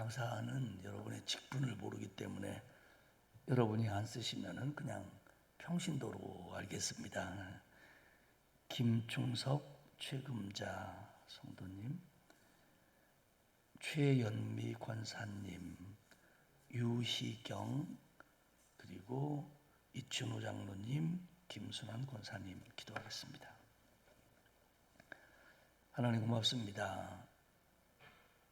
강사는 여러분의 직분을 모르기 때문에 여러분이 안 쓰시면은 그냥 평신도로 알겠습니다. 김충석 최금자 성도님, 최연미 권사님, 유희경, 그리고 이춘우 장로님, 김순환 권사님 기도하겠습니다. 하나님 고맙습니다.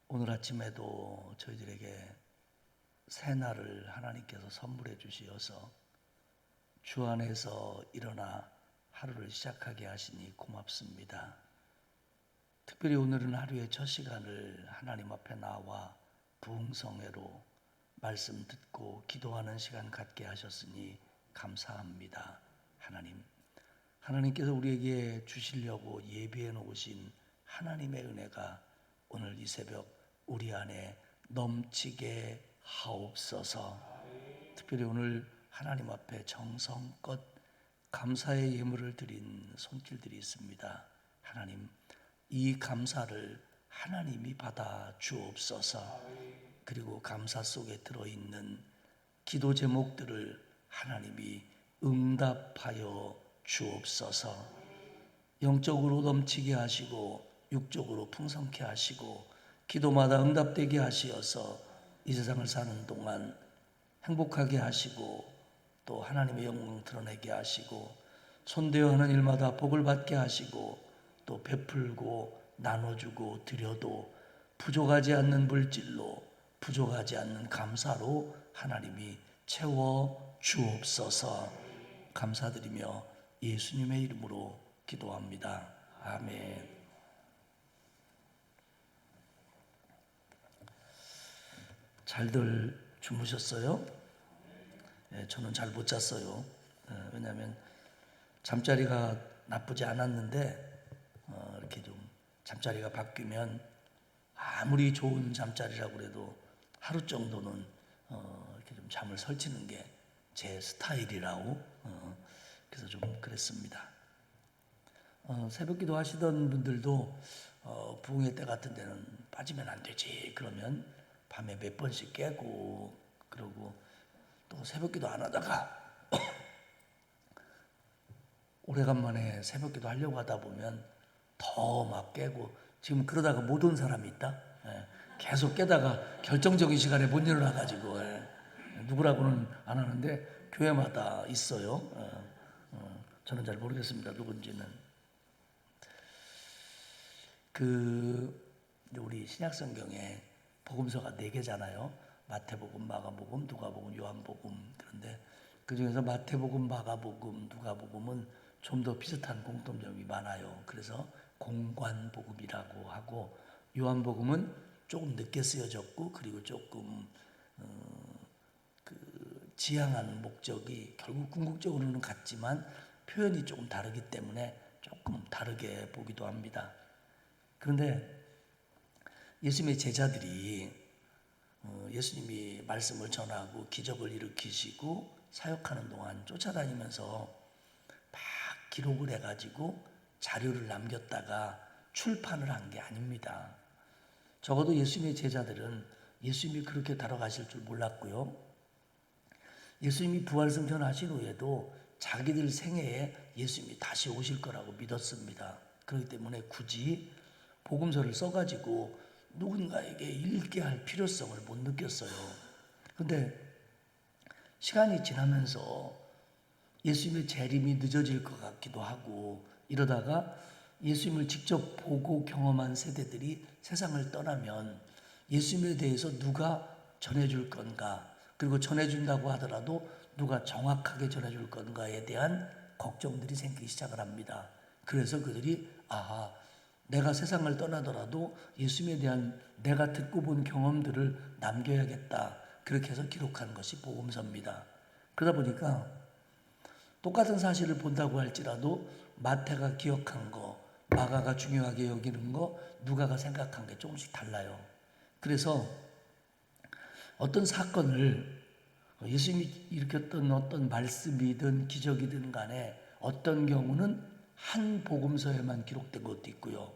오늘 아침에도 저희들에게 새날을 하나님께서 선물해 주시어서 주 안에서 일어나 하루를 시작하게 하시니 고맙습니다. 특별히 오늘은 하루의 첫 시간을 하나님 앞에 나와 부흥성회로 말씀 듣고 기도하는 시간 갖게 하셨으니 감사합니다. 하나님께서 우리에게 주시려고 예비해 놓으신 하나님의 은혜가 오늘 이 새벽 우리 안에 넘치게 하옵소서. 특별히 오늘 하나님 앞에 정성껏 감사의 예물을 드린 손길들이 있습니다. 하나님, 이 감사를 하나님이 받아 주옵소서. 그리고 감사 속에 들어있는 기도 제목들을 하나님이 응답하여 주옵소서. 영적으로 넘치게 하시고 육적으로 풍성케 하시고 기도마다 응답되게 하시어서 이 세상을 사는 동안 행복하게 하시고 또 하나님의 영광 드러내게 하시고 손대어 하는 일마다 복을 받게 하시고 또 베풀고 나눠주고 드려도 부족하지 않는 물질로 부족하지 않는 감사로 하나님이 채워 주옵소서. 감사드리며 예수님의 이름으로 기도합니다. 아멘. 잘들 주무셨어요? 네, 저는 잘 못 잤어요. 왜냐하면 잠자리가 나쁘지 않았는데 이렇게 좀 잠자리가 바뀌면 아무리 좋은 잠자리라고 해도 하루 정도는 이렇게 좀 잠을 설치는 게 제 스타일이라고 그래서 좀 그랬습니다. 새벽기도 하시던 분들도 부흥회 때 같은 데는 빠지면 안 되지 그러면 밤에 몇 번씩 깨고 그러고 또 새벽기도 안 하다가 오래간만에 새벽기도 하려고 하다 보면 더 막 깨고 지금 그러다가 못 온 사람이 있다. 계속 깨다가 결정적인 시간에 못 일어나가지고 누구라고는 안 하는데 교회마다 있어요. 저는 잘 모르겠습니다. 누군지는. 우리 신약성경에 복음서가 4개잖아요. 마태복음, 마가복음, 누가복음, 요한복음. 그런데 그 중에서 마태복음, 마가복음, 누가복음은 좀 더 비슷한 공통점이 많아요. 그래서 공관복음이라고 하고 요한복음은 조금 늦게 쓰여졌고 그리고 조금 지향하는 목적이 결국 궁극적으로는 같지만 표현이 조금 다르기 때문에 조금 다르게 보기도 합니다. 그런데 예수님의 제자들이 예수님이 말씀을 전하고 기적을 일으키시고 사역하는 동안 쫓아다니면서 막 기록을 해가지고 자료를 남겼다가 출판을 한 게 아닙니다. 적어도 예수님의 제자들은 예수님이 그렇게 다뤄가실 줄 몰랐고요. 예수님이 부활승천 하신 후에도 자기들 생애에 예수님이 다시 오실 거라고 믿었습니다. 그렇기 때문에 굳이 복음서를 써가지고 누군가에게 읽게 할 필요성을 못 느꼈어요. 그런데 시간이 지나면서 예수님의 재림이 늦어질 것 같기도 하고 이러다가 예수님을 직접 보고 경험한 세대들이 세상을 떠나면 예수님에 대해서 누가 전해줄 건가, 그리고 전해준다고 하더라도 누가 정확하게 전해줄 건가에 대한 걱정들이 생기기 시작을 합니다. 그래서 그들이 내가 세상을 떠나더라도 예수님에 대한 내가 듣고 본 경험들을 남겨야겠다. 그렇게 해서 기록한 것이 복음서입니다. 그러다 보니까 똑같은 사실을 본다고 할지라도 마태가 기억한 거, 마가가 중요하게 여기는 거, 누가가 생각한 게 조금씩 달라요. 그래서 어떤 사건을 예수님이 일으켰던 어떤 말씀이든 기적이든 간에 어떤 경우는 한 복음서에만 기록된 것도 있고요.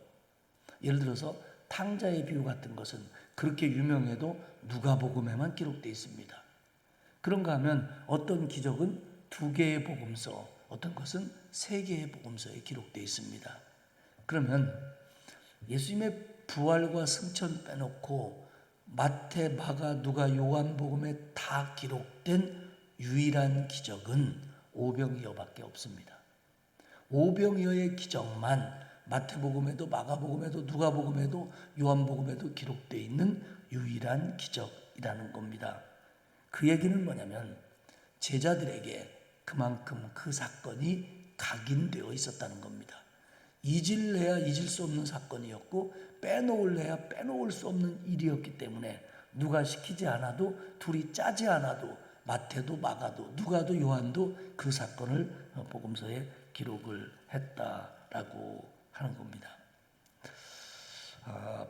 예를 들어서 탕자의 비유 같은 것은 그렇게 유명해도 누가복음에만 기록되어 있습니다. 그런가 하면 어떤 기적은 2개의 복음서, 어떤 것은 3개의 복음서에 기록되어 있습니다. 그러면 예수님의 부활과 승천 빼놓고 마태, 마가, 누가, 요한복음에 다 기록된 유일한 기적은 오병이어밖에 없습니다. 오병이어의 기적만 마태복음에도 마가복음에도 누가복음에도 요한복음에도 기록되어 있는 유일한 기적이라는 겁니다. 그 얘기는 뭐냐면 제자들에게 그만큼 그 사건이 각인되어 있었다는 겁니다. 잊을래야 잊을 수 없는 사건이었고 빼놓을래야 빼놓을 수 없는 일이었기 때문에 누가 시키지 않아도, 둘이 짜지 않아도 마태도 마가도 누가도 요한도 그 사건을 복음서에 기록을 했다라고 하는 겁니다.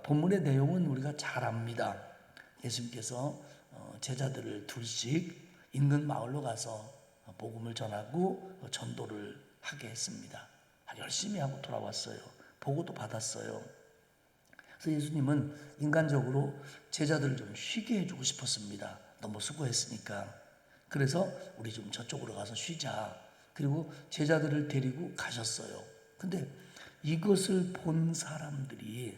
본문의 내용은 우리가 잘 압니다. 예수님께서 제자들을 둘씩 인근 마을로 가서 복음을 전하고 전도를 하게 했습니다. 열심히 하고 돌아왔어요. 보고도 받았어요. 그래서 예수님은 인간적으로 제자들을 좀 쉬게 해주고 싶었습니다. 너무 수고했으니까. 그래서 우리 좀 저쪽으로 가서 쉬자. 그리고 제자들을 데리고 가셨어요. 근데 이것을 본 사람들이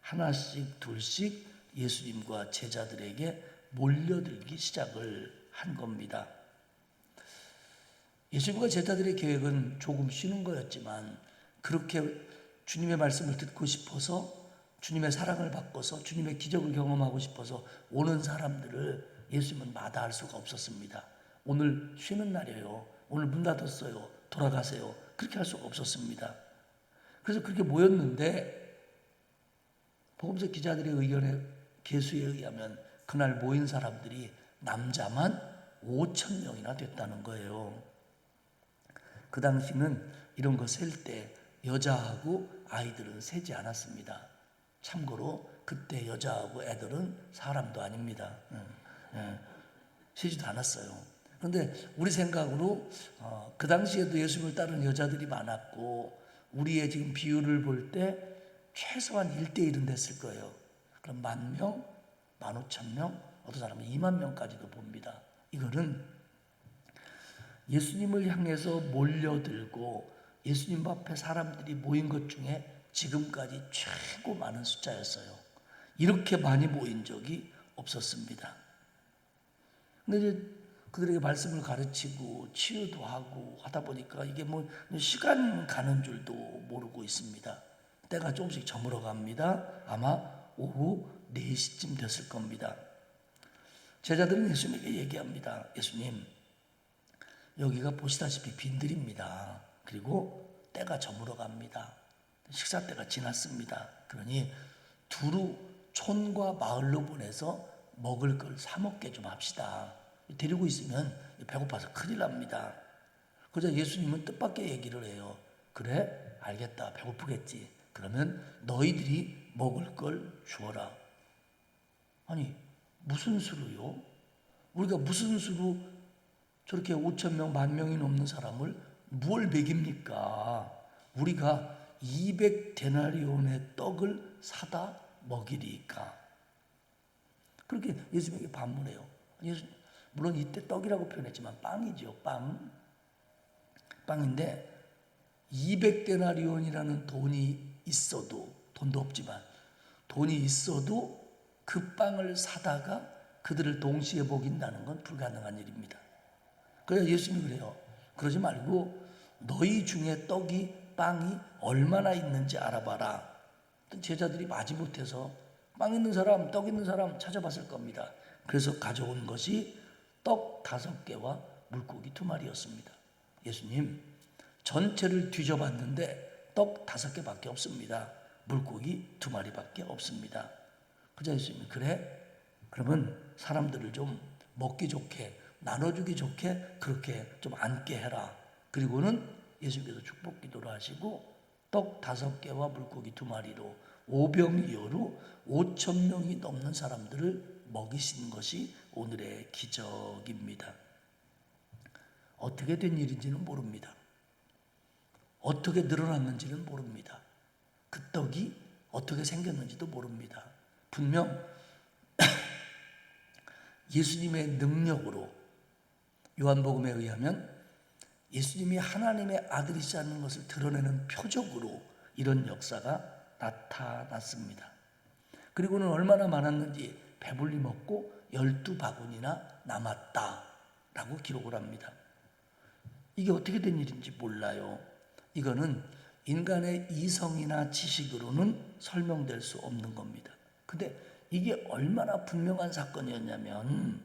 하나씩 둘씩 예수님과 제자들에게 몰려들기 시작을 한 겁니다. 예수님과 제자들의 계획은 조금 쉬는 거였지만 그렇게 주님의 말씀을 듣고 싶어서, 주님의 사랑을 받고서 주님의 기적을 경험하고 싶어서 오는 사람들을 예수님은 마다할 수가 없었습니다. 오늘 쉬는 날이에요. 오늘 문 닫았어요. 돌아가세요. 그렇게 할 수가 없었습니다. 그래서 그렇게 모였는데 복음서 기자들의 의견에, 계수에 의하면 그날 모인 사람들이 남자만 5,000명이나 됐다는 거예요. 그 당시는 이런 거 셀 때 여자하고 아이들은 세지 않았습니다. 참고로 그때 여자하고 애들은 사람도 아닙니다. 세지도 않았어요. 그런데 우리 생각으로 그 당시에도 예수님을 따르는 여자들이 많았고 우리의 지금 비율을 볼 때 최소한 1대1은 됐을 거예요. 그럼 10,000명, 15,000명, 어떤 사람은 20,000명까지도 봅니다. 이거는 예수님을 향해서 몰려들고 예수님 앞에 사람들이 모인 것 중에 지금까지 최고 많은 숫자였어요. 이렇게 많이 모인 적이 없었습니다. 근데 이제 그들에게 말씀을 가르치고 치유도 하고 하다 보니까 이게 뭐 시간 가는 줄도 모르고 있습니다. 때가 조금씩 저물어 갑니다. 아마 오후 4시쯤 됐을 겁니다. 제자들은 예수님에게 얘기합니다. 예수님, 여기가 보시다시피 빈들입니다. 그리고 때가 저물어 갑니다. 식사 때가 지났습니다. 그러니 두루 촌과 마을로 보내서 먹을 걸 사 먹게 좀 합시다. 데리고 있으면 배고파서 큰일 납니다. 그러자 예수님은 뜻밖의 얘기를 해요. 그래? 알겠다. 배고프겠지. 그러면 너희들이 먹을 걸 주어라. 아니, 무슨 수로요? 우리가 무슨 수로 저렇게 5,000명, 10,000명이 넘는 사람을 뭘 먹입니까? 우리가 200데나리온의 떡을 사다 먹이리까? 그렇게 예수님에게 반문해요. 물론 이때 떡이라고 표현했지만 빵이죠. 빵인데 200데나리온이라는 돈이 있어도, 돈도 없지만 돈이 있어도 그 빵을 사다가 그들을 동시에 먹인다는 건 불가능한 일입니다. 그래서 예수님이 그래요. 그러지 말고 너희 중에 빵이 얼마나 있는지 알아봐라. 제자들이 마지못해서 빵 있는 사람, 떡 있는 사람 찾아봤을 겁니다. 그래서 가져온 것이 떡 5개와 물고기 2마리였습니다. 예수님, 전체를 뒤져봤는데 떡 5개밖에 없습니다. 물고기 2마리밖에 없습니다. 그래서 예수님이 그래? 그러면 사람들을 좀 먹기 좋게, 나눠주기 좋게 그렇게 좀 앉게 해라. 그리고는 예수님께서 축복 기도를 하시고 떡 5개와 물고기 2마리로 오병이어로 5,000명이 넘는 사람들을 먹이신 것이 오늘의 기적입니다. 어떻게 된 일인지는 모릅니다. 어떻게 늘어났는지는 모릅니다. 그 떡이 어떻게 생겼는지도 모릅니다. 분명 예수님의 능력으로, 요한복음에 의하면 예수님이 하나님의 아들이시라는 것을 드러내는 표적으로 이런 역사가 나타났습니다. 그리고는 얼마나 많았는지 배불리 먹고 12바구니나 남았다라고 기록을 합니다. 이게 어떻게 된 일인지 몰라요. 이거는 인간의 이성이나 지식으로는 설명될 수 없는 겁니다. 근데 이게 얼마나 분명한 사건이었냐면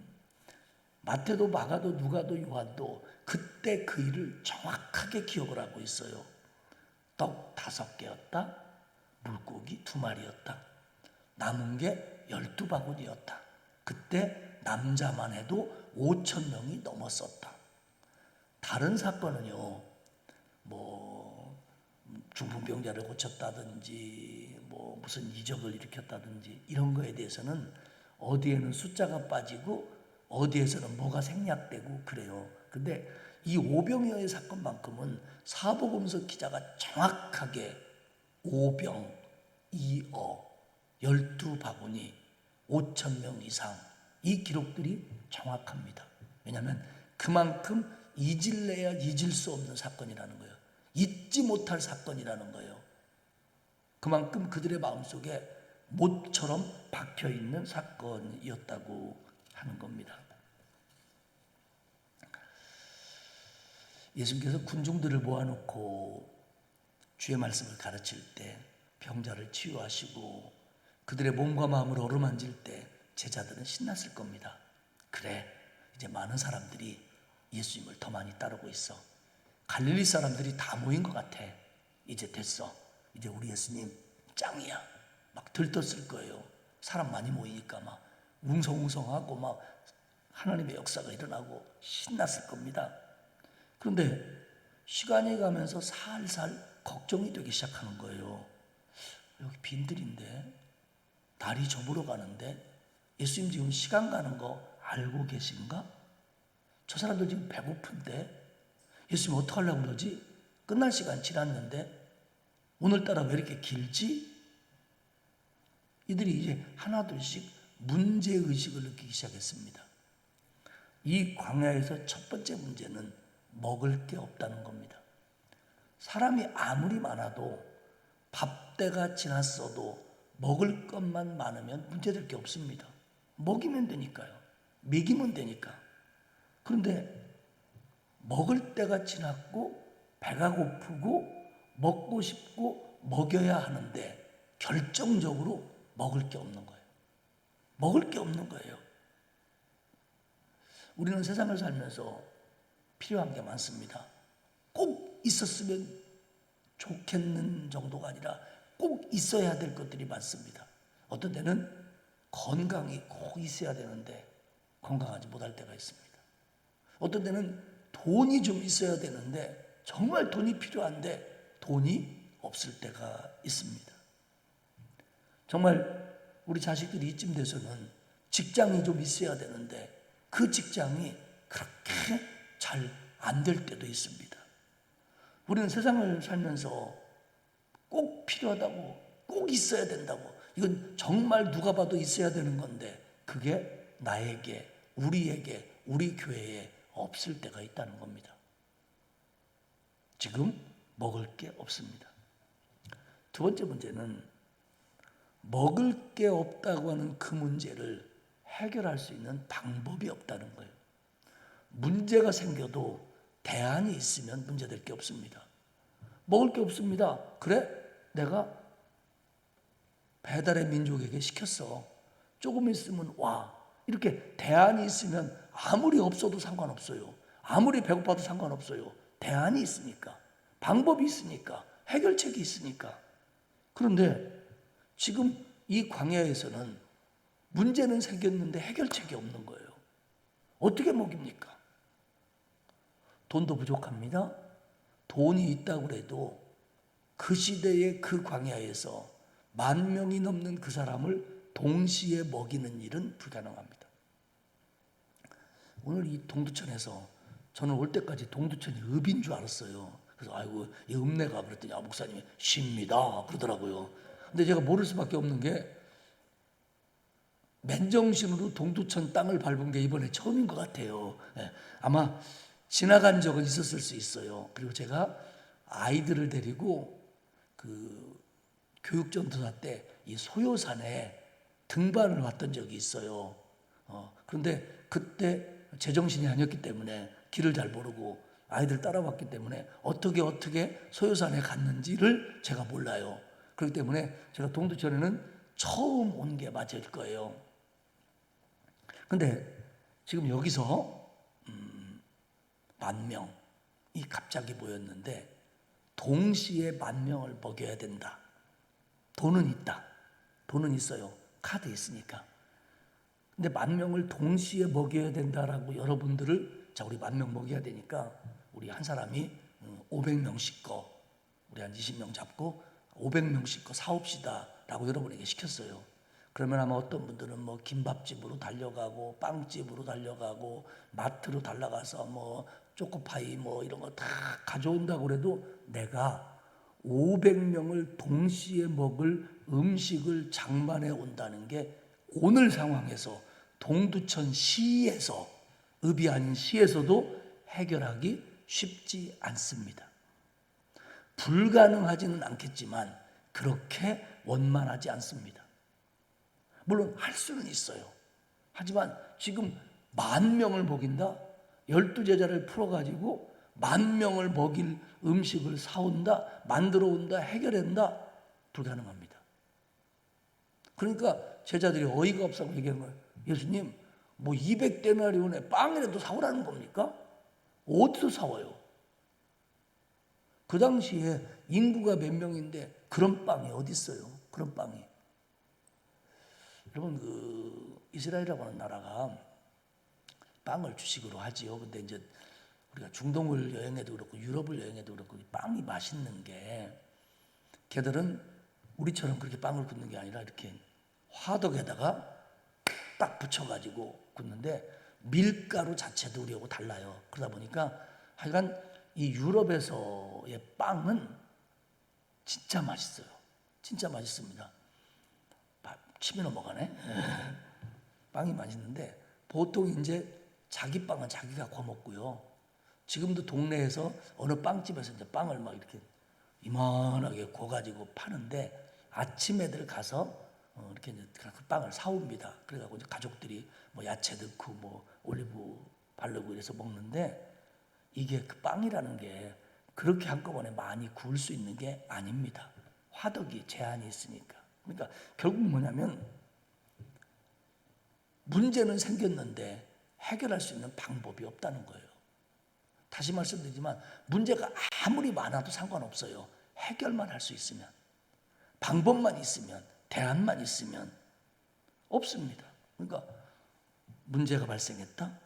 마태도 마가도 누가도 요한도 그때 그 일을 정확하게 기억을 하고 있어요. 떡 5개였다. 물고기 2마리였다. 남은 게 12바구니였다. 그때 남자만 해도 5,000명이 넘었었다. 다른 사건은요, 중풍병자를 고쳤다든지 무슨 이적을 일으켰다든지 이런 거에 대해서는 어디에는 숫자가 빠지고 어디에서는 뭐가 생략되고 그래요. 근데 이 오병이어의 사건만큼은 사복음서 기자가 정확하게 오병, 이어, 12바구니, 5,000명 이상 이 기록들이 정확합니다. 왜냐하면 그만큼 잊을래야 잊을 수 없는 사건이라는 거예요. 잊지 못할 사건이라는 거예요. 그만큼 그들의 마음속에 못처럼 박혀있는 사건이었다고 하는 겁니다. 예수님께서 군중들을 모아놓고 주의 말씀을 가르칠 때, 병자를 치유하시고 그들의 몸과 마음을 어루만질 때 제자들은 신났을 겁니다. 그래, 이제 많은 사람들이 예수님을 더 많이 따르고 있어. 갈릴리 사람들이 다 모인 것 같아. 이제 됐어. 이제 우리 예수님 짱이야. 막 들떴을 거예요. 사람 많이 모이니까 막 웅성웅성하고 막 하나님의 역사가 일어나고 신났을 겁니다. 그런데 시간이 가면서 살살 걱정이 되기 시작하는 거예요. 여기 빈들인데, 날이 저물어 가는데 예수님 지금 시간 가는 거 알고 계신가? 저 사람들 지금 배고픈데 예수님 어떡하려고 그러지? 끝날 시간 지났는데 오늘따라 왜 이렇게 길지? 이들이 이제 하나둘씩 문제의식을 느끼기 시작했습니다. 이 광야에서 첫 번째 문제는 먹을 게 없다는 겁니다. 사람이 아무리 많아도 밥때가 지났어도 먹을 것만 많으면 문제될 게 없습니다. 먹이면 되니까요. 먹이면 되니까. 그런데 먹을 때가 지났고 배가 고프고 먹고 싶고 먹여야 하는데 결정적으로 먹을 게 없는 거예요. 먹을 게 없는 거예요. 우리는 세상을 살면서 필요한 게 많습니다. 꼭 있었으면 좋겠는 정도가 아니라 꼭 있어야 될 것들이 많습니다. 어떤 때는 건강이 꼭 있어야 되는데 건강하지 못할 때가 있습니다. 어떤 때는 돈이 좀 있어야 되는데 정말 돈이 필요한데 돈이 없을 때가 있습니다. 정말 우리 자식들이 이쯤 돼서는 직장이 좀 있어야 되는데 그 직장이 그렇게 잘 안 될 때도 있습니다. 우리는 세상을 살면서 꼭 필요하다고, 꼭 있어야 된다고, 이건 정말 누가 봐도 있어야 되는 건데 그게 나에게, 우리에게, 우리 교회에 없을 때가 있다는 겁니다. 지금 먹을 게 없습니다. 두 번째 문제는 먹을 게 없다고 하는 그 문제를 해결할 수 있는 방법이 없다는 거예요. 문제가 생겨도 대안이 있으면 문제될 게 없습니다. 먹을 게 없습니다. 그래? 내가 배달의 민족에게 시켰어. 조금 있으면 와. 이렇게 대안이 있으면 아무리 없어도 상관없어요. 아무리 배고파도 상관없어요. 대안이 있으니까. 방법이 있으니까. 해결책이 있으니까. 그런데 지금 이 광야에서는 문제는 생겼는데 해결책이 없는 거예요. 어떻게 먹입니까? 돈도 부족합니다. 돈이 있다고 해도 그 시대의 그 광야에서 10,000명이 넘는 그 사람을 동시에 먹이는 일은 불가능합니다. 오늘 이 동두천에서 저는 올 때까지 동두천이 읍인 줄 알았어요. 그래서 아이고 이 읍내가 그랬더니 목사님이 쉽니다 그러더라고요. 근데 제가 모를 수밖에 없는 게 맨정신으로 동두천 땅을 밟은 게 이번에 처음인 것 같아요. 예, 아마 지나간 적은 있었을 수 있어요. 그리고 제가 아이들을 데리고 그 교육전도사 때 이 소요산에 등반을 왔던 적이 있어요. 그런데 그때 제정신이 아니었기 때문에 길을 잘 모르고 아이들 따라왔기 때문에 어떻게 소요산에 갔는지를 제가 몰라요. 그렇기 때문에 제가 동두천에는 처음 온 게 맞을 거예요. 근데 지금 여기서 10,000명이 갑자기 모였는데 동시에 10,000명을 먹여야 된다. 돈은 있다. 돈은 있어요. 카드 있으니까. 근데 10,000명을 동시에 먹여야 된다라고 여러분들을 자 우리 10,000명 먹여야 되니까 우리 한 사람이 500명씩 거 우리 한 20명 잡고 500명씩 거 사옵시다라고 여러분에게 시켰어요. 그러면 아마 어떤 분들은 뭐 김밥집으로 달려가고 빵집으로 달려가고 마트로 달려가서 뭐 초코파이 뭐 이런 거 다 가져온다고 그래도 내가 500명을 동시에 먹을 음식을 장만해 온다는 게 오늘 상황에서 동두천 시에서 읍이 아닌 시에서도 해결하기 쉽지 않습니다. 불가능하지는 않겠지만 그렇게 원만하지 않습니다. 물론 할 수는 있어요. 하지만 지금 10,000명을 먹인다? 12제자를 풀어가지고 10,000명을 먹일 음식을 사온다, 만들어 온다, 해결한다? 불가능합니다. 그러니까 제자들이 어이가 없다고 얘기하는 거예요. 예수님, 뭐 200데나리온에 빵이라도 사오라는 겁니까? 어디서 사와요? 그 당시에 인구가 몇 명인데 그런 빵이 어디 있어요? 그런 빵이. 여러분 그 이스라엘이라고 하는 나라가 빵을 주식으로 하지요. 근데 이제 우리가 중동을 여행해도 그렇고 유럽을 여행해도 그렇고 빵이 맛있는 게 걔들은 우리처럼 그렇게 빵을 굽는 게 아니라 이렇게 화덕에다가 딱 붙여가지고 굽는데 밀가루 자체도 우리하고 달라요. 그러다 보니까 하여간 이 유럽에서의 빵은 진짜 맛있어요. 진짜 맛있습니다. 침이 넘어가네. 빵이 맛있는데 보통 이제 자기 빵은 자기가 구워 먹고요. 지금도 동네에서 어느 빵집에서 이제 빵을 막 이렇게 이만하게 구워가지고 파는데 아침 애들 가서 이렇게 이제 그 빵을 사옵니다. 그래가지고 이제 가족들이 뭐 야채 넣고 뭐 올리브 바르고 이래서 먹는데 이게 그 빵이라는 게 그렇게 한꺼번에 많이 구울 수 있는 게 아닙니다. 화덕이 제한이 있으니까. 그러니까 결국 뭐냐면 문제는 생겼는데 해결할 수 있는 방법이 없다는 거예요. 다시 말씀드리지만 문제가 아무리 많아도 상관없어요. 해결만 할 수 있으면, 방법만 있으면, 대안만 있으면 없습니다. 그러니까 문제가 발생했다?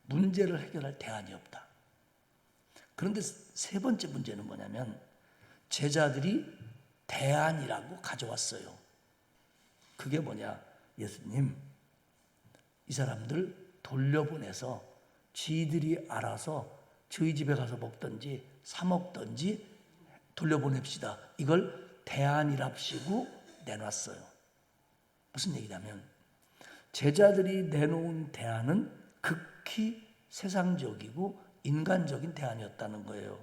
문제를 해결할 대안이 없다. 그런데 세 번째 문제는 뭐냐면 제자들이 대안이라고 가져왔어요. 그게 뭐냐? 예수님, 이 사람들 돌려보내서 지들이 알아서 저희 집에 가서 먹든지 사 먹든지 돌려보냅시다. 이걸 대안이랍시고 내놨어요. 무슨 얘기냐면 제자들이 내놓은 대안은 극히 세상적이고 인간적인 대안이었다는 거예요.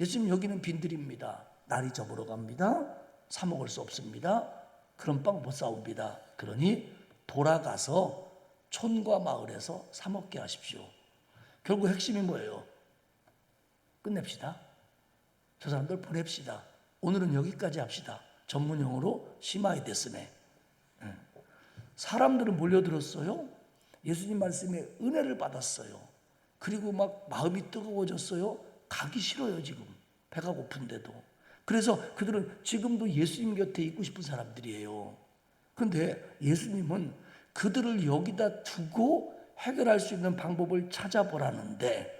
예수님 여기는 빈들입니다. 날이 저물어 갑니다. 사 먹을 수 없습니다. 그런 빵 못 사옵니다. 그러니 돌아가서 촌과 마을에서 사 먹게 하십시오. 결국 핵심이 뭐예요? 끝냅시다. 저 사람들 보냅시다. 오늘은 여기까지 합시다. 전문용어로 시마이 데스네. 사람들은 몰려들었어요. 예수님 말씀에 은혜를 받았어요. 그리고 막 마음이 뜨거워졌어요. 가기 싫어요 지금. 배가 고픈데도. 그래서 그들은 지금도 예수님 곁에 있고 싶은 사람들이에요. 그런데 예수님은 그들을 여기다 두고 해결할 수 있는 방법을 찾아보라는데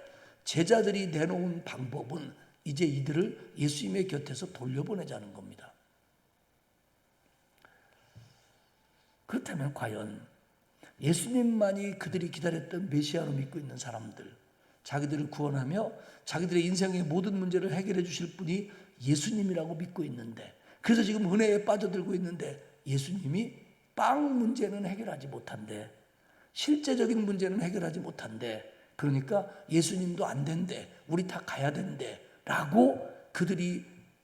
제자들이 내놓은 방법은 이제 이들을 예수님의 곁에서 돌려보내자는 겁니다. 그렇다면 과연 예수님만이 그들이 기다렸던 메시아로 믿고 있는 사람들, 자기들을 구원하며 자기들의 인생의 모든 문제를 해결해 주실 분이 예수님이라고 믿고 있는데 그래서 지금 은혜에 빠져들고 있는데 예수님이 빵 문제는 해결하지 못한대. 실제적인 문제는 해결하지 못한대. 그러니까 예수님도 안 된대. 우리 다 가야 된대. 라고 그들이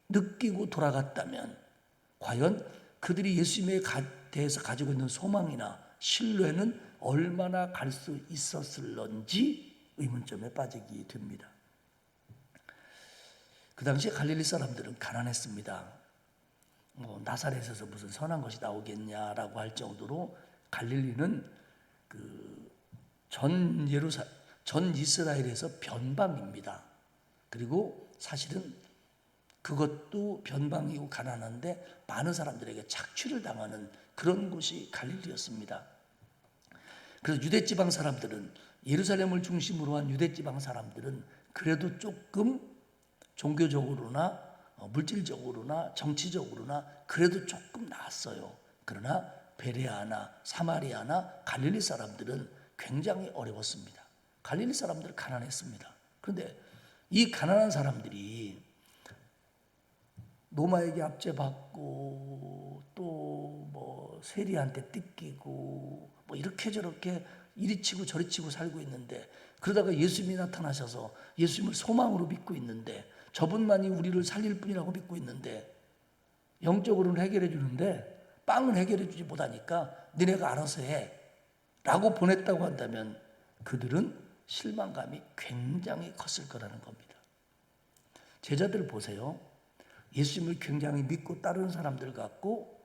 느끼고 돌아갔다면 과연 그들이 예수님에 대해서 가지고 있는 소망이나 신뢰는 얼마나 갈 수 있었을런지 의문점에 빠지게 됩니다. 그 당시에 갈릴리 사람들은 가난했습니다. 나사렛에서 무슨 선한 것이 나오겠냐라고 할 정도로 갈릴리는 전 이스라엘에서 변방입니다. 그리고 사실은 그것도 변방이고 가난한데 많은 사람들에게 착취를 당하는 그런 곳이 갈릴리였습니다. 그래서 유대지방 사람들은, 예루살렘을 중심으로 한 유대지방 사람들은 그래도 조금 종교적으로나 물질적으로나 정치적으로나 그래도 조금 나았어요. 그러나 베레아나 사마리아나 갈릴리 사람들은 굉장히 어려웠습니다. 갈릴리 사람들은 가난했습니다. 그런데 이 가난한 사람들이 로마에게 압제받고 또 세리한테 뜯기고 이렇게 저렇게 이리 치고 저리 치고 살고 있는데, 그러다가 예수님이 나타나셔서 예수님을 소망으로 믿고 있는데, 저분만이 우리를 살릴 분이라고 믿고 있는데 영적으로는 해결해 주는데 빵은 해결해 주지 못하니까 너네가 알아서 해 라고 보냈다고 한다면 그들은 실망감이 굉장히 컸을 거라는 겁니다. 제자들 보세요. 예수님을 굉장히 믿고 따르는 사람들 같고,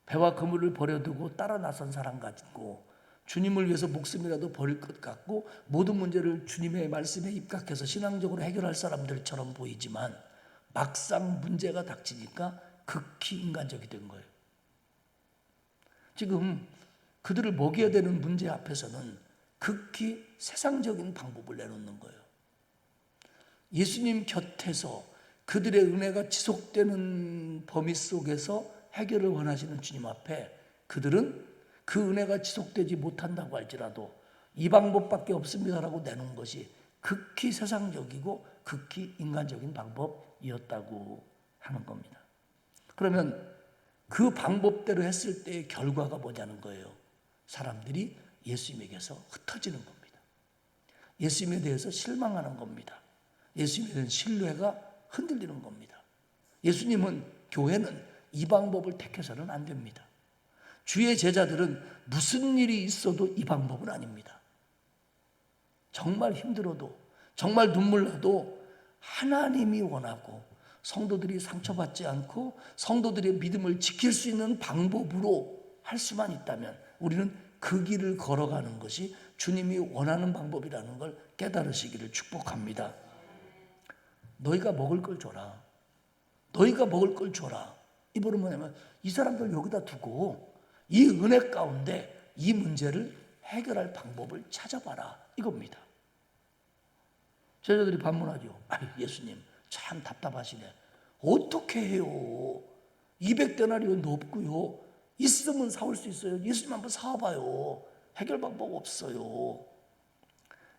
배와 그물을 버려두고 따라 나선 사람 같고, 주님을 위해서 목숨이라도 버릴 것 같고, 모든 문제를 주님의 말씀에 입각해서 신앙적으로 해결할 사람들처럼 보이지만 막상 문제가 닥치니까 극히 인간적이 된 거예요. 지금 그들을 먹여야 되는 문제 앞에서는 극히 세상적인 방법을 내놓는 거예요. 예수님 곁에서 그들의 은혜가 지속되는 범위 속에서 해결을 원하시는 주님 앞에 그들은 그 은혜가 지속되지 못한다고 할지라도 이 방법밖에 없습니다라고 내놓은 것이 극히 세상적이고 극히 인간적인 방법이었다고 하는 겁니다. 그러면 그 방법대로 했을 때의 결과가 뭐냐는 거예요. 사람들이 예수님에게서 흩어지는 겁니다. 예수님에 대해서 실망하는 겁니다. 예수님에 대한 신뢰가 흔들리는 겁니다. 예수님은, 교회는 이 방법을 택해서는 안 됩니다. 주의 제자들은 무슨 일이 있어도 이 방법은 아닙니다. 정말 힘들어도, 정말 눈물 나도 하나님이 원하고 성도들이 상처받지 않고 성도들의 믿음을 지킬 수 있는 방법으로 할 수만 있다면 우리는 그 길을 걸어가는 것이 주님이 원하는 방법이라는 걸 깨달으시기를 축복합니다. 너희가 먹을 걸 줘라. 너희가 먹을 걸 줘라. 이 말은 뭐냐면 이 사람들 여기다 두고 이 은혜 가운데 이 문제를 해결할 방법을 찾아봐라, 이겁니다. 제자들이 반문하죠. 예수님 참 답답하시네. 어떻게 해요? 200데나리온도 없고요. 있으면 사올 수 있어요. 예수님 한번 사와봐요. 해결 방법 없어요.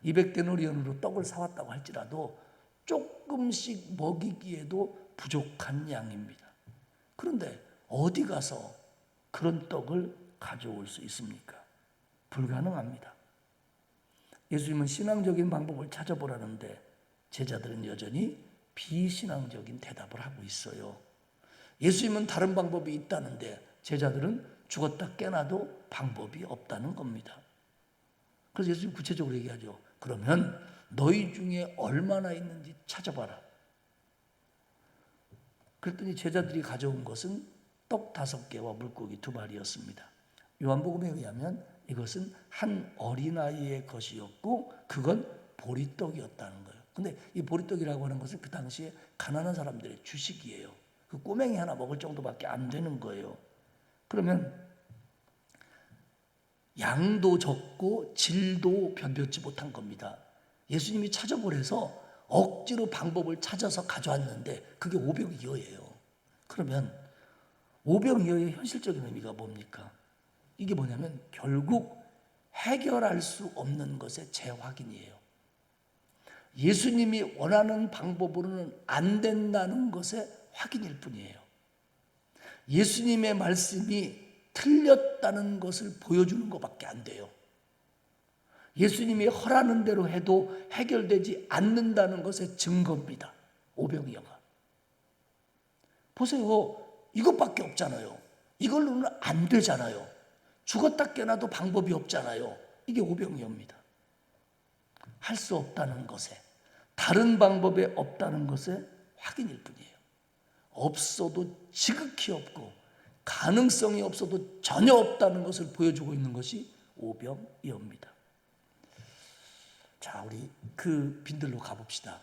200데나리온으로 떡을 사왔다고 할지라도 조금씩 먹이기에도 부족한 양입니다. 그런데 어디 가서 그런 떡을 가져올 수 있습니까? 불가능합니다. 예수님은 신앙적인 방법을 찾아보라는데 제자들은 여전히 비신앙적인 대답을 하고 있어요. 예수님은 다른 방법이 있다는데 제자들은 죽었다 깨나도 방법이 없다는 겁니다. 그래서 예수님 구체적으로 얘기하죠. 그러면 너희 중에 얼마나 있는지 찾아봐라. 그랬더니 제자들이 가져온 것은 떡 5개와 물고기 2마리였습니다. 요한복음에 의하면 이것은 한 어린아이의 것이었고 그건 보리떡이었다는 거예요. 근데 이 보리떡이라고 하는 것은 그 당시에 가난한 사람들의 주식이에요. 그 꼬맹이 하나 먹을 정도밖에 안 되는 거예요. 그러면 양도 적고 질도 변변치 못한 겁니다. 예수님이 찾아보래서 억지로 방법을 찾아서 가져왔는데 그게 오병이어예요. 그러면 오병이어의 현실적인 의미가 뭡니까? 이게 뭐냐면 결국 해결할 수 없는 것의 재확인이에요. 예수님이 원하는 방법으로는 안 된다는 것의 확인일 뿐이에요. 예수님의 말씀이 틀렸다는 것을 보여주는 것밖에 안 돼요. 예수님이 허라는 대로 해도 해결되지 않는다는 것의 증거입니다. 오병이어가. 보세요. 이것밖에 없잖아요. 이걸로는 안 되잖아요. 죽었다 깨어나도 방법이 없잖아요. 이게 오병이어입니다. 할 수 없다는 것에, 다른 방법이 없다는 것에 확인일 뿐이에요. 없어도 지극히 없고 가능성이 없어도 전혀 없다는 것을 보여주고 있는 것이 오병이어입니다. 자, 우리 그 빈들로 가봅시다.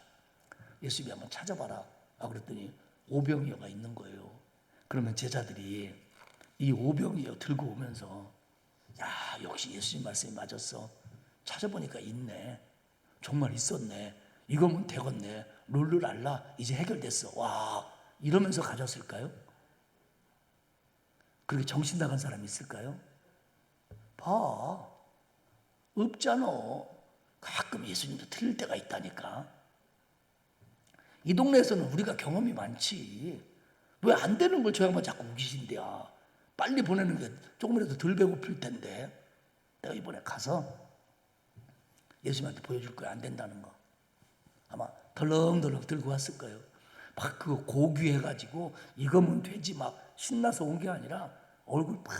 예수님이 한번 찾아봐라. 그랬더니 오병이어가 있는 거예요. 그러면 제자들이 이 오병이어 들고 오면서 야, 역시 예수님 말씀이 맞았어. 찾아보니까 있네. 정말 있었네. 이거면 되겠네. 룰루랄라 이제 해결됐어. 와, 이러면서 가졌을까요? 그렇게 정신 나간 사람이 있을까요? 봐. 없잖아. 가끔 예수님도 틀릴 때가 있다니까. 이 동네에서는 우리가 경험이 많지. 왜 안 되는 걸 저 양반 자꾸 우기신대야. 빨리 보내는 게 조금이라도 덜 배고플 텐데. 내가 이번에 가서 예수님한테 보여줄 거야. 안 된다는 거. 아마 덜렁덜렁 들고 왔을 거예요. 막 그거 고귀해가지고 이거면 되지 막 신나서 온 게 아니라 얼굴 팍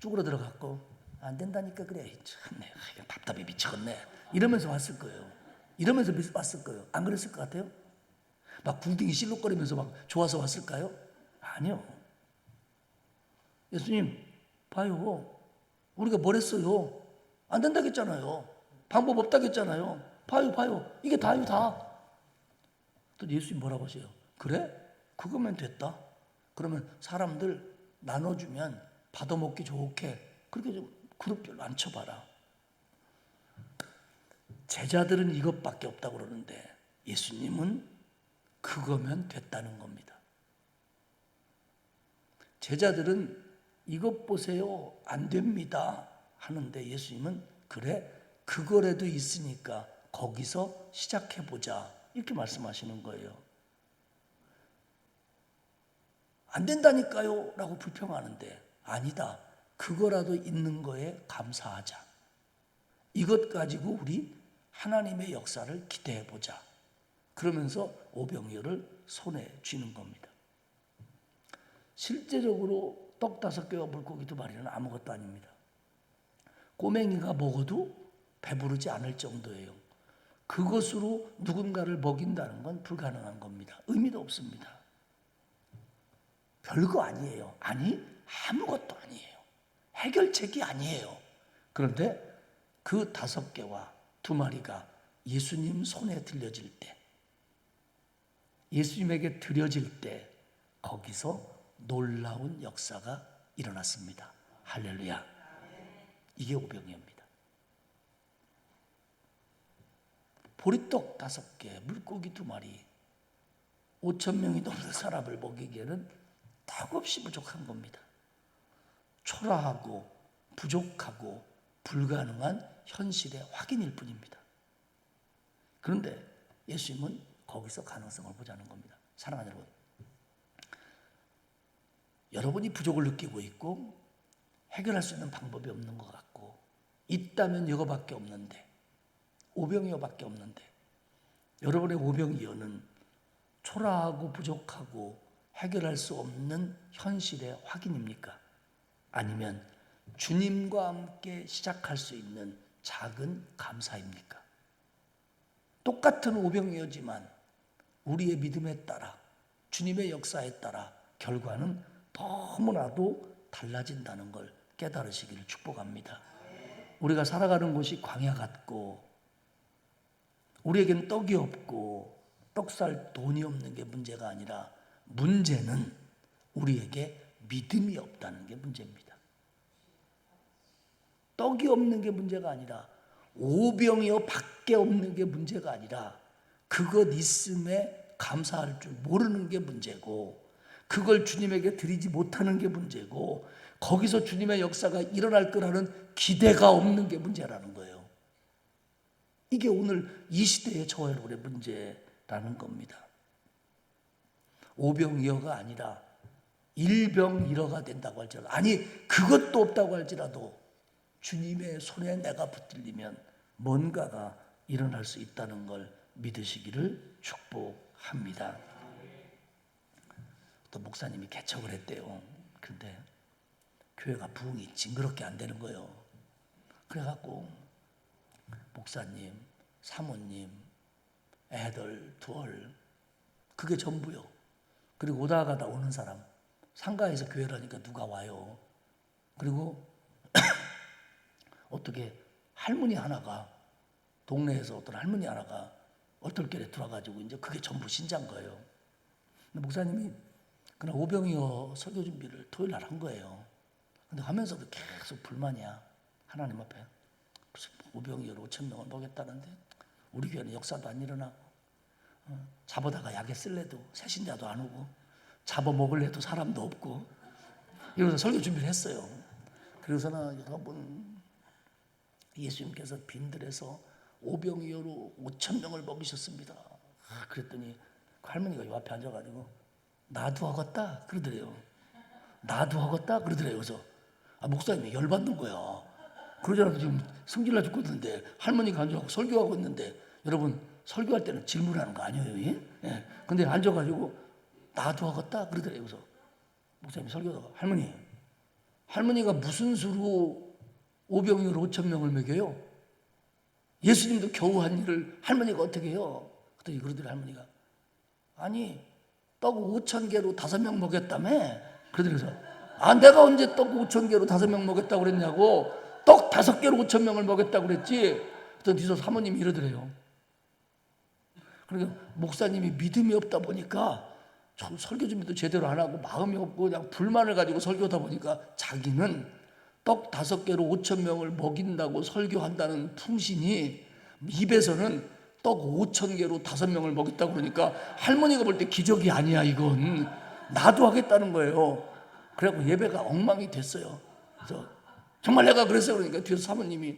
쭈그러들어갖고 안 된다니까 그래. 참내 답답해 미치겠네. 이러면서 왔을 거예요. 이러면서 왔을 거예요. 안 그랬을 것 같아요? 막 궁둥이 실룩거리면서 막 좋아서 왔을까요? 아니요. 예수님 봐요. 우리가 뭘 했어요? 안 된다겠잖아요. 방법 없다겠잖아요. 봐요. 이게 다요 다. 또 예수님 뭐라고 하세요? 그래? 그거면 됐다. 그러면 사람들 나눠주면 받아먹기 좋게 그렇게 좀 그룹별로 앉혀봐라. 제자들은 이것밖에 없다고 그러는데 예수님은 그거면 됐다는 겁니다. 제자들은 이것 보세요. 안 됩니다. 하는데 예수님은 그래? 그거라도 있으니까 거기서 시작해보자. 이렇게 말씀하시는 거예요. 안 된다니까요. 라고 불평하는데 아니다. 그거라도 있는 거에 감사하자. 이것 가지고 우리 하나님의 역사를 기대해보자. 그러면서 오병이어를 손에 쥐는 겁니다. 실제적으로 떡 5개와 물고기 2마리는 아무것도 아닙니다. 꼬맹이가 먹어도 배부르지 않을 정도예요. 그것으로 누군가를 먹인다는 건 불가능한 겁니다. 의미도 없습니다. 별거 아니에요. 아니, 아무것도 아니에요. 해결책이 아니에요. 그런데 그 5개와 2마리가 예수님 손에 들려질 때, 예수님에게 드려질 때 거기서 놀라운 역사가 일어났습니다. 할렐루야. 이게 오병이어입니다. 보리떡 5개, 물고기 2마리, 5,000명이 넘는 사람을 먹이기에는 턱없이 부족한 겁니다. 초라하고 부족하고 불가능한 현실의 확인일 뿐입니다. 그런데 예수님은 거기서 가능성을 보자는 겁니다. 사랑하는 여러분, 여러분이 부족을 느끼고 있고 해결할 수 있는 방법이 없는 것 같고 있다면 이거밖에 없는데 오병이어밖에 없는데 여러분의 오병이어는 초라하고 부족하고 해결할 수 없는 현실의 확인입니까? 아니면 주님과 함께 시작할 수 있는 작은 감사입니까? 똑같은 오병이어지만 우리의 믿음에 따라 주님의 역사에 따라 결과는 너무나도 달라진다는 걸 깨달으시기를 축복합니다. 우리가 살아가는 곳이 광야 같고 우리에겐 떡이 없고 떡 살 돈이 없는 게 문제가 아니라 문제는 우리에게 믿음이 없다는 게 문제입니다. 떡이 없는 게 문제가 아니라 오병이어 밖에 없는 게 문제가 아니라 그것 있음에 감사할 줄 모르는 게 문제고 그걸 주님에게 드리지 못하는 게 문제고 거기서 주님의 역사가 일어날 거라는 기대가 없는 게 문제라는 거예요. 이게 오늘 이 시대의 저와 여러분의 문제라는 겁니다. 오병이어가 아니라 일병일어가 된다고 할지라도, 아니 그것도 없다고 할지라도 주님의 손에 내가 붙들리면 뭔가가 일어날 수 있다는 걸 믿으시기를 축복합니다. 또 목사님이 개척을 했대요. 그런데 교회가 부흥이 징그럽게 안 되는 거예요. 그래갖고 목사님, 사모님, 애들, 두얼, 그게 전부요. 그리고 오다 가다 오는 사람, 상가에서 교회라니까 누가 와요. 그리고 어떻게 할머니 하나가, 동네에서 어떤 할머니 하나가 얼떨결에 들어와가지고 이제 그게 전부 신자인 거예요. 근데 목사님이 그날 오병이어 설교 준비를 토요일 날 한 거예요. 근데 하면서도 계속 불만이야. 하나님 앞에. 무슨 오병이어로 5,000명을 먹였다는데 우리 교회는 역사도 안 일어나고, 잡아다가 약에 쓸래도 새신자도 안 오고, 잡아 먹을래도 사람도 없고, 이러면서 설교 준비를 했어요. 그래서는 여러분, 예수님께서 빈들에서 오병이어로 5,000명을 먹이셨습니다. 그랬더니 그 할머니가 요 앞에 앉아가지고 나도 하겠다 그러더래요. 나도 하겠다 그러더래요. 그래서 목사님이 열받는 거야. 그러잖아. 지금 성질나 죽겠는데 할머니가 앉아서 설교하고 있는데, 여러분 설교할 때는 질문하는 거 아니에요? 예. 근데 앉아가지고 나도 하겠다 그러더래요. 그래서 목사님이 설교하다가 할머니가 무슨 수로 오병이어로 5,000명을 먹여요? 예수님도 겨우 한 일을 할머니가 어떻게 해요? 그랬더니 그러더래 할머니가. 아니 떡 5,000개로 5명 먹였다며? 그러더니 그래서 내가 언제 떡 5,000개로 5명 먹였다고 그랬냐고. 떡 5개로 5,000명을 먹였다고 그랬지. 그랬더니 뒤에서 사모님이 이러더래요. 그러니까 목사님이 믿음이 없다 보니까 설교 준비도 제대로 안 하고 마음이 없고 그냥 불만을 가지고 설교하다 보니까 자기는 떡 5개로 5,000명을 먹인다고 설교한다는 풍신이 입에서는 떡 5,000개로 5명을 먹였다고 그러니까 할머니가 볼 때 기적이 아니야 이건. 나도 하겠다는 거예요. 그래갖고 예배가 엉망이 됐어요. 그래서 정말 내가 그랬어요 그러니까 뒤에서 사모님이,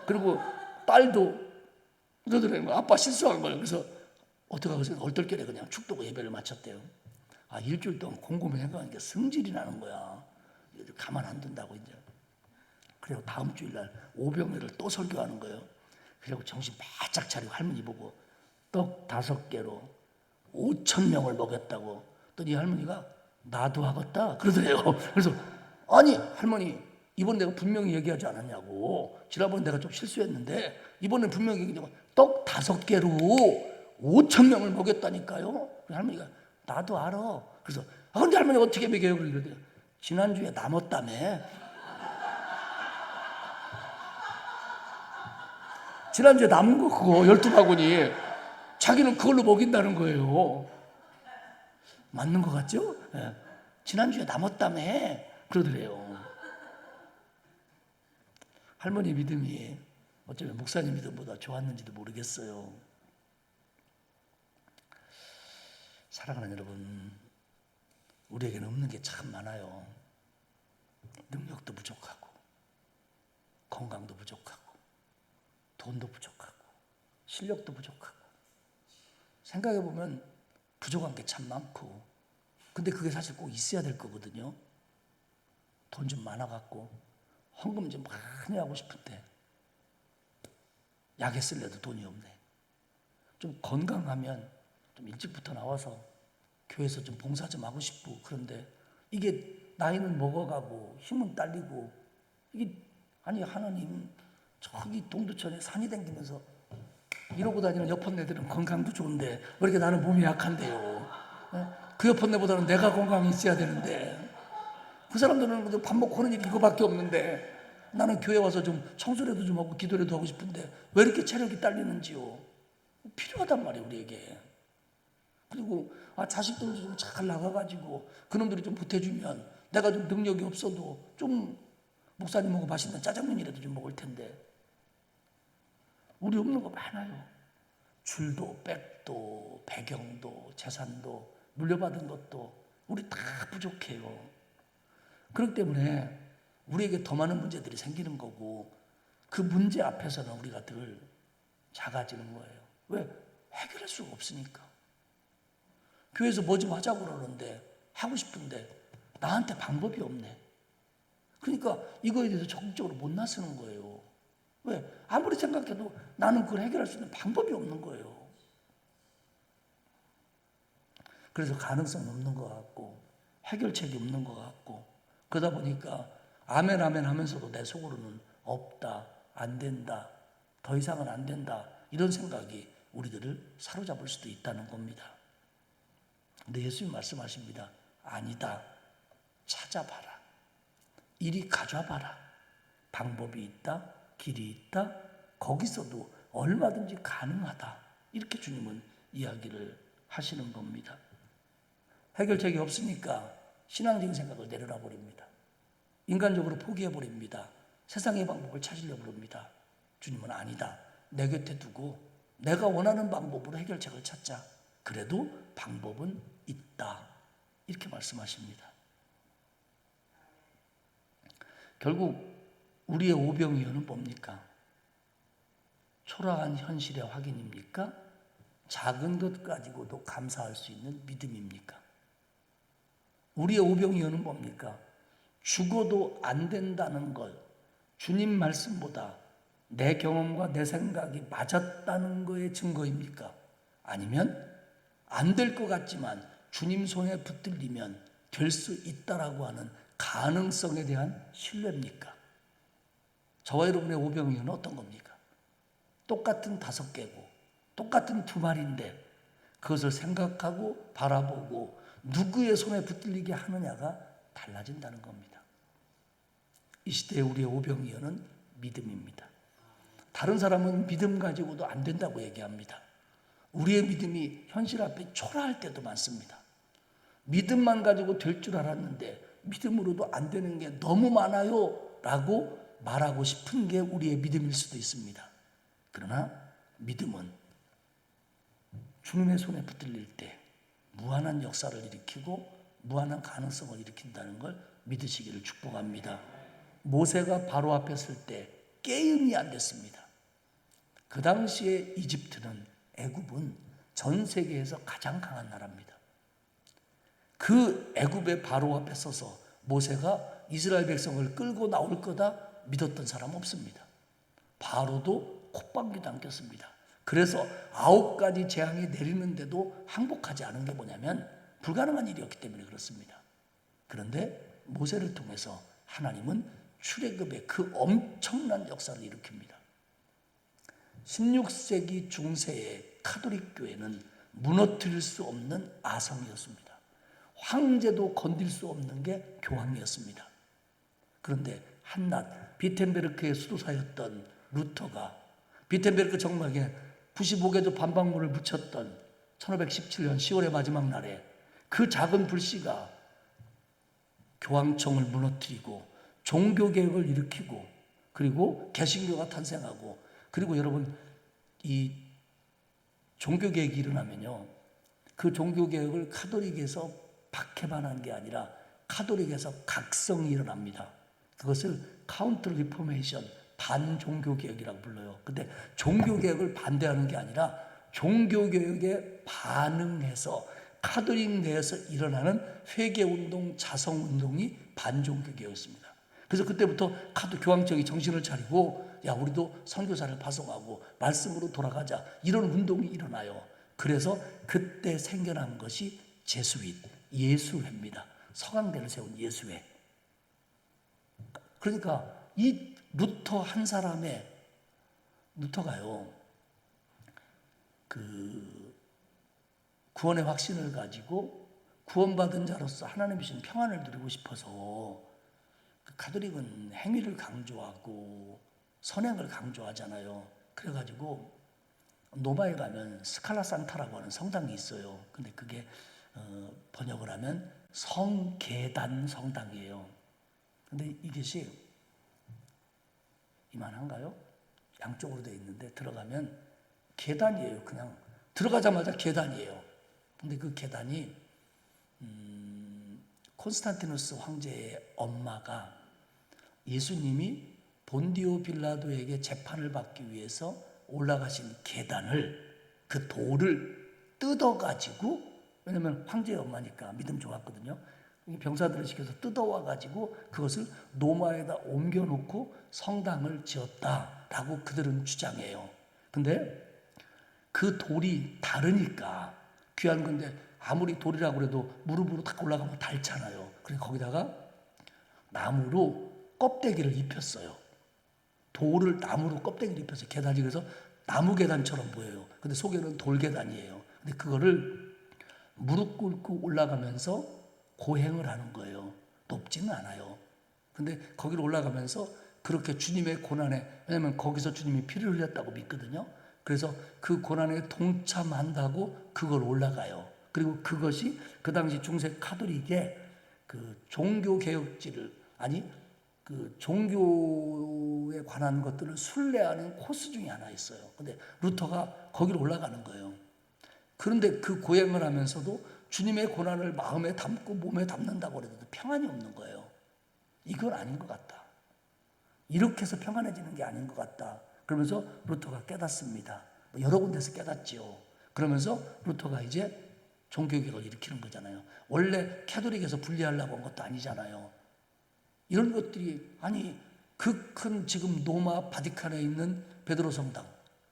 그리고 딸도 그러더래요. 아빠 실수한 거예요. 그래서 어떡하고 얼떨결에 그냥 축도고 예배를 마쳤대요. 일주일 동안 곰곰이 생각하니까 성질이 나는 거야. 가만 안 둔다고 이제. 그리고 다음 주일날 오병이어를 또 설교하는 거예요. 그리고 정신 바짝 차리고 할머니 보고 떡 5개로 5,000명을 먹였다고. 또 이 할머니가 나도 하겠다 그러더래요. 그래서 아니 할머니, 이번 내가 분명히 얘기하지 않았냐고. 지난번에 내가 좀 실수했는데 이번엔 분명히 얘기하고 떡 5개로 5,000명을 먹였다니까요. 할머니가 나도 알아. 그래서 근데 할머니가 어떻게 먹여요? 그러더래요. 지난주에 남았다며. 지난주에 남은 거 그거 12바구니 자기는 그걸로 먹인다는 거예요. 맞는 것 같죠? 예. 지난주에 남았다며 그러더래요. 할머니 믿음이 어쩌면 목사님 믿음보다 좋았는지도 모르겠어요. 사랑하는 여러분, 우리에게는 없는 게 참 많아요. 능력도 부족하고, 건강도 부족하고, 돈도 부족하고, 실력도 부족하고. 생각해보면 부족한 게 참 많고, 근데 그게 사실 꼭 있어야 될 거거든요. 돈 좀 많아갖고 헌금 좀 많이 하고 싶은데 약에 쓸래도 돈이 없네. 좀 건강하면 좀 일찍부터 나와서 교회에서 좀 봉사 좀 하고 싶고, 그런데 이게 나이는 먹어가고 힘은 딸리고, 이게 아니 하나님 저기 동두천에 산이 댕기면서 이러고 다니는 여폰네들은 건강도 좋은데 왜 이렇게 나는 몸이 약한데요? 그 여폰네보다는 내가 건강이 있어야 되는데, 그 사람들은 밥 먹고 하는 일이 이거밖에 없는데 나는 교회 와서 좀 청소라도 좀 하고 기도라도 하고 싶은데 왜 이렇게 체력이 딸리는지요? 필요하단 말이에요 우리에게. 그리고 자식들 좀 잘 나가가지고 그놈들이 좀 보태주면 내가 좀 능력이 없어도 좀 목사님하고 맛있는 짜장면이라도 좀 먹을 텐데, 우리 없는 거 많아요. 줄도 백도 배경도 재산도 물려받은 것도 우리 다 부족해요. 그렇기 때문에 우리에게 더 많은 문제들이 생기는 거고, 그 문제 앞에서는 우리가 늘 작아지는 거예요. 왜? 해결할 수가 없으니까. 교회에서 뭐 좀 하자고 그러는데 하고 싶은데 나한테 방법이 없네. 그러니까 이거에 대해서 적극적으로 못 나서는 거예요. 왜? 아무리 생각해도 나는 그걸 해결할 수 있는 방법이 없는 거예요. 그래서 가능성이 없는 것 같고 해결책이 없는 것 같고 그러다 보니까 아멘 아멘 하면서도 내 속으로는 없다, 안 된다, 더 이상은 안 된다 이런 생각이 우리들을 사로잡을 수도 있다는 겁니다. 근데 예수님 말씀하십니다. 아니다. 찾아봐라. 이리 가져봐라. 방법이 있다, 길이 있다, 거기서도 얼마든지 가능하다. 이렇게 주님은 이야기를 하시는 겁니다. 해결책이 없으니까 신앙적인 생각을 내려놔 버립니다. 인간적으로 포기해 버립니다. 세상의 방법을 찾으려고 그럽니다. 주님은 아니다. 내 곁에 두고 내가 원하는 방법으로 해결책을 찾자. 그래도 방법은 있다. 이렇게 말씀하십니다. 결국 우리의 오병이어는 뭡니까? 초라한 현실의 확인입니까? 작은 것 가지고도 감사할 수 있는 믿음입니까? 우리의 오병이어는 뭡니까? 죽어도 안 된다는 걸 주님 말씀보다 내 경험과 내 생각이 맞았다는 거의 증거입니까? 아니면 안 될 것 같지만 주님 손에 붙들리면 될 수 있다라고 하는 가능성에 대한 신뢰입니까? 저와 여러분의 오병이어는 어떤 겁니까? 똑같은 5개고 똑같은 2마리인데 그것을 생각하고 바라보고 누구의 손에 붙들리게 하느냐가 달라진다는 겁니다. 이 시대에 우리의 오병이어는 믿음입니다. 다른 사람은 믿음 가지고도 안 된다고 얘기합니다. 우리의 믿음이 현실 앞에 초라할 때도 많습니다. 믿음만 가지고 될 줄 알았는데 믿음으로도 안 되는 게 너무 많아요 라고 말하고 싶은 게 우리의 믿음일 수도 있습니다. 그러나 믿음은 주님의 손에 붙들릴 때 무한한 역사를 일으키고 무한한 가능성을 일으킨다는 걸 믿으시기를 축복합니다. 모세가 바로 앞에 설 때 게임이 안 됐습니다. 그 당시에 이집트는 애굽은 전 세계에서 가장 강한 나라입니다. 그 애굽의 바로 앞에 서서 모세가 이스라엘 백성을 끌고 나올 거다 믿었던 사람 없습니다. 바로도 콧방귀도 안 꼈습니다. 그래서 9가지 재앙이 내리는데도 항복하지 않은 게 뭐냐면 불가능한 일이었기 때문에 그렇습니다. 그런데 모세를 통해서 하나님은 출애굽의 그 엄청난 역사를 일으킵니다. 16세기 중세의 카톨릭 교회는 무너뜨릴 수 없는 아성이었습니다. 황제도 건들 수 없는 게 교황이었습니다. 그런데 한낱 비텐베르크의 수도사였던 루터가 비텐베르크 정막에 95개조 반박문을 붙였던 1517년 10월의 마지막 날에 그 작은 불씨가 교황청을 무너뜨리고 종교개혁을 일으키고 그리고 개신교가 탄생하고 그리고 여러분 이 종교개혁이 일어나면요 그 종교개혁을 카톨릭에서 박해만 게 아니라 카톨릭에서 각성이 일어납니다. 그것을 카운터 리포메이션 반종교개혁이라고 불러요. 근데 종교개혁을 반대하는 게 아니라 종교개혁에 반응해서 카톨릭 내에서 일어나는 회개운동, 자성운동이 반종교개혁이었습니다. 그래서 그때부터 교황청이 정신을 차리고 야 우리도 선교사를 파송하고 말씀으로 돌아가자 이런 운동이 일어나요. 그래서 그때 생겨난 것이 제수잇, 예수회입니다. 서강대를 세운 예수회. 그러니까 이 루터 한 사람의 루터가요 그 구원의 확신을 가지고 구원받은 자로서 하나님 주신 평안을 누리고 싶어서 그 가톨릭은 행위를 강조하고 선행을 강조하잖아요. 그래가지고 노바에 가면 스칼라 산타라고 하는 성당이 있어요. 근데 그게 번역을 하면 성계단 성당이에요. 근데 이것이 이만한가요? 양쪽으로 되어 있는데 들어가면 계단이에요. 그냥 들어가자마자 계단이에요. 근데 그 계단이 콘스탄티누스 황제의 엄마가 예수님이 본디오 빌라도에게 재판을 받기 위해서 올라가신 계단을 그 돌을 뜯어가지고 왜냐면 황제의 엄마니까 믿음 좋았거든요. 병사들을 시켜서 뜯어와가지고 그것을 노마에다 옮겨놓고 성당을 지었다라고 그들은 주장해요. 근데 그 돌이 다르니까 귀한 건데 아무리 돌이라고 해도 무릎으로 탁 올라가면 닳잖아요. 그래서 거기다가 나무로 껍데기를 입혔어요. 돌을 나무로 껍데기를 입혀서 계단이 그래서 나무 계단처럼 보여요. 근데 속에는 돌 계단이에요. 근데 그거를 무릎 꿇고 올라가면서 고행을 하는 거예요. 높지는 않아요. 근데 거기로 올라가면서 그렇게 주님의 고난에, 왜냐면 거기서 주님이 피를 흘렸다고 믿거든요. 그래서 그 고난에 동참한다고 그걸 올라가요. 그리고 그것이 그 당시 중세 카톨릭의 그 종교개혁지를, 아니 그 종교에 관한 것들을 순례하는 코스 중에 하나였어요. 근데 루터가 거기로 올라가는 거예요. 그런데 그 고행을 하면서도 주님의 고난을 마음에 담고 몸에 담는다고 해도 평안이 없는 거예요. 이건 아닌 것 같다. 이렇게 해서 평안해지는 게 아닌 것 같다. 그러면서 루터가 깨닫습니다. 여러 군데서 깨닫지요. 그러면서 루터가 이제 종교개혁을 일으키는 거잖아요. 원래 캐톨릭에서 분리하려고 한 것도 아니잖아요. 이런 것들이, 아니 그 큰 지금 로마 바티칸에 있는 베드로 성당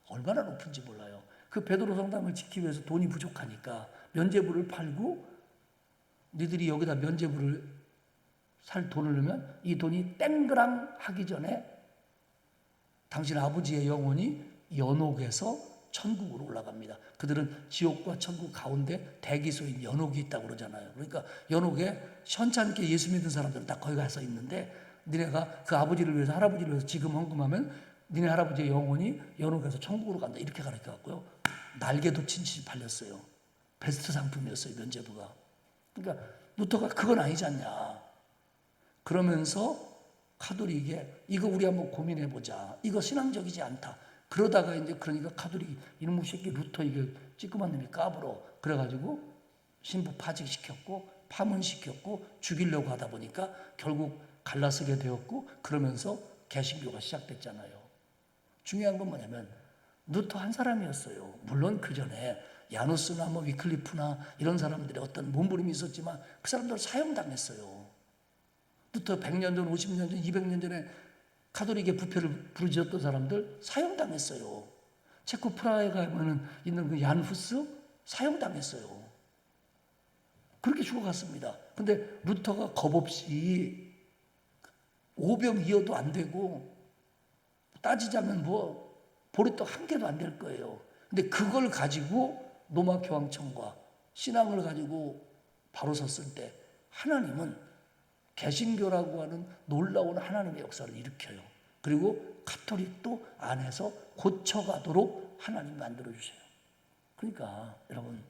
얼마나 높은지 몰라요. 그 베드로 성당을 짓기 위해서 돈이 부족하니까 면죄부를 팔고, 니들이 여기다 면죄부를 살 돈을 넣으면 이 돈이 땡그랑 하기 전에 당신 아버지의 영혼이 연옥에서 천국으로 올라갑니다. 그들은 지옥과 천국 가운데 대기소인 연옥이 있다고 그러잖아요. 그러니까 연옥에 현찮게 예수 믿는 사람들은 다 거기 가서 있는데, 니네가 그 아버지를 위해서 할아버지를 위해서 지금 헌금하면 니네 할아버지의 영혼이 연옥에서 천국으로 간다, 이렇게 가르쳐갖고요. 날개도 친치 팔렸어요. 베스트 상품이었어요, 면죄부가. 그러니까 루터가 그건 아니지 않냐. 그러면서 카톨릭에 이거 우리 한번 고민해보자. 이거 신앙적이지 않다. 그러다가 이제 그러니까 카톨릭이 이놈의 새끼 루터 이게 찌끄만 놈이 까불어. 그래가지고 신부 파직시켰고 파문시켰고 죽이려고 하다 보니까 결국 갈라서게 되었고, 그러면서 개신교가 시작됐잖아요. 중요한 건 뭐냐면 루터 한 사람이었어요. 물론 그 전에 야누스나 뭐 위클리프나 이런 사람들의 어떤 몸부림이 있었지만 그 사람들 사형당했어요. 루터 100년 전, 50년 전, 200년 전에 카톨릭의 부패를 부르짖었던 사람들 사형당했어요. 체코 프라하에 가면 있는 그 얀후스 사형당했어요. 그렇게 죽어갔습니다. 근데 루터가 겁없이 오병 이어도 안 되고, 따지자면 뭐 보리떡 한 개도 안 될 거예요. 근데 그걸 가지고 로마 교황청과 신앙을 가지고 바로 섰을 때 하나님은 개신교라고 하는 놀라운 하나님의 역사를 일으켜요. 그리고 가톨릭도 안에서 고쳐가도록 하나님 만들어주세요. 그러니까 여러분,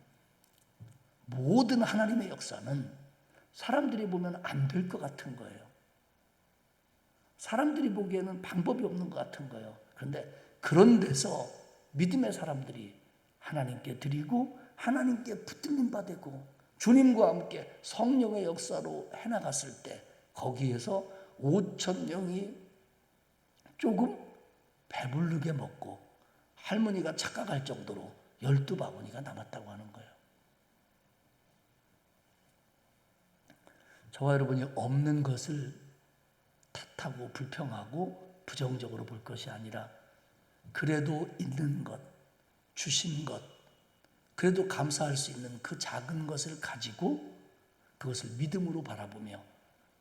모든 하나님의 역사는 사람들이 보면 안 될 것 같은 거예요. 사람들이 보기에는 방법이 없는 것 같은 거예요. 그런데 그런 데서 믿음의 사람들이 하나님께 드리고 하나님께 붙들림 받고 주님과 함께 성령의 역사로 해나갔을 때 거기에서 5천 명이 조금 배부르게 먹고 할머니가 착각할 정도로 12바구니가 남았다고 하는 거예요. 저와 여러분이 없는 것을 탓하고 불평하고 부정적으로 볼 것이 아니라, 그래도 있는 것, 주신 것, 그래도 감사할 수 있는 그 작은 것을 가지고 그것을 믿음으로 바라보며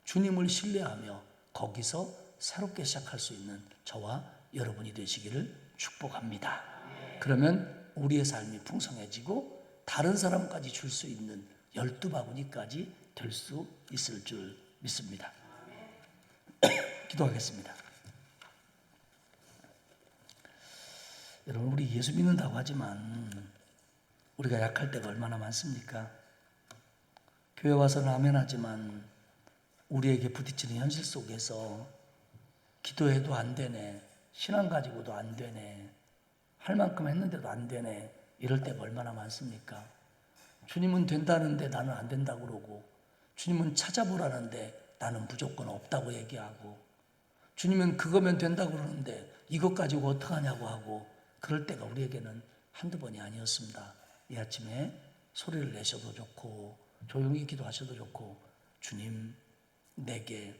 주님을 신뢰하며 거기서 새롭게 시작할 수 있는 저와 여러분이 되시기를 축복합니다. 그러면 우리의 삶이 풍성해지고 다른 사람까지 줄 수 있는 12바구니까지 될 수 있을 줄 믿습니다. 기도하겠습니다. 여러분, 우리 예수 믿는다고 하지만 우리가 약할 때가 얼마나 많습니까? 교회 와서는 아멘하지만 우리에게 부딪히는 현실 속에서 기도해도 안 되네, 신앙 가지고도 안 되네, 할 만큼 했는데도 안 되네, 이럴 때가 얼마나 많습니까? 주님은 된다는데 나는 안 된다고 그러고, 주님은 찾아보라는데 나는 무조건 없다고 얘기하고, 주님은 그거면 된다고 그러는데 이것 가지고 어떡하냐고 하고, 그럴 때가 우리에게는 한두 번이 아니었습니다. 이 아침에 소리를 내셔도 좋고 조용히 기도하셔도 좋고, 주님, 내게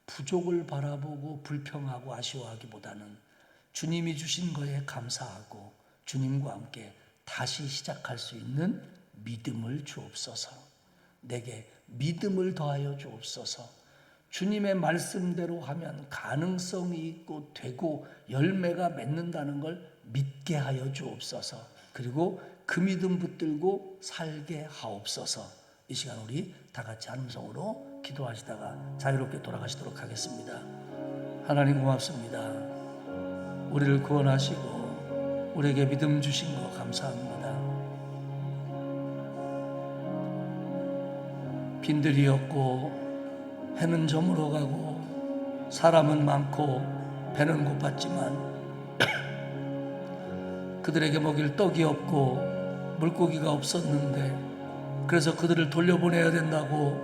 부족을 바라보고 불평하고 아쉬워하기보다는 주님이 주신 거에 감사하고 주님과 함께 다시 시작할 수 있는 믿음을 주옵소서. 내게 믿음을 더하여 주옵소서. 주님의 말씀대로 하면 가능성이 있고 되고 열매가 맺는다는 걸 믿게 하여 주옵소서. 그리고 그 믿음 붙들고 살게 하옵소서. 이 시간 우리 다 같이 한 음성으로 기도하시다가 자유롭게 돌아가시도록 하겠습니다. 하나님 고맙습니다. 우리를 구원하시고 우리에게 믿음 주신 거 감사합니다. 빈들이 없고 해는 저물어 가고 사람은 많고 배는 고팠지만 그들에게 먹일 떡이 없고 물고기가 없었는데, 그래서 그들을 돌려보내야 된다고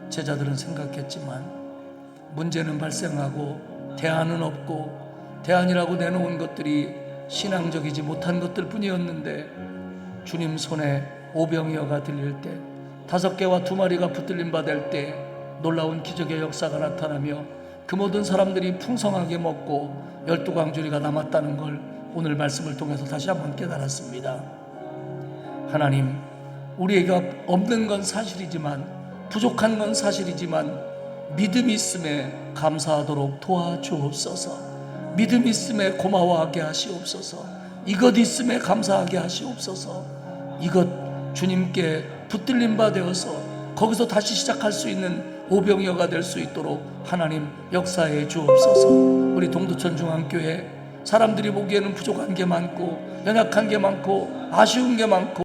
제자들은 생각했지만 문제는 발생하고 대안은 없고 대안이라고 내놓은 것들이 신앙적이지 못한 것들 뿐이었는데, 주님 손에 오병이어가 들릴 때, 5개와 2마리가 붙들림 받을 때 놀라운 기적의 역사가 나타나며 그 모든 사람들이 풍성하게 먹고 12광주리가 남았다는 걸 오늘 말씀을 통해서 다시 한번 깨달았습니다. 하나님, 우리에게 없는 건 사실이지만, 부족한 건 사실이지만 믿음이 있음에 감사하도록 도와주옵소서. 믿음 있음에 고마워하게 하시옵소서. 이것 있음에 감사하게 하시옵소서. 이것 주님께 붙들림 바 되어서 거기서 다시 시작할 수 있는 오병이어가 될 수 있도록 하나님 역사해 주옵소서. 우리 동두천 중앙교회 사람들이 보기에는 부족한 게 많고 연약한 게 많고 아쉬운 게 많고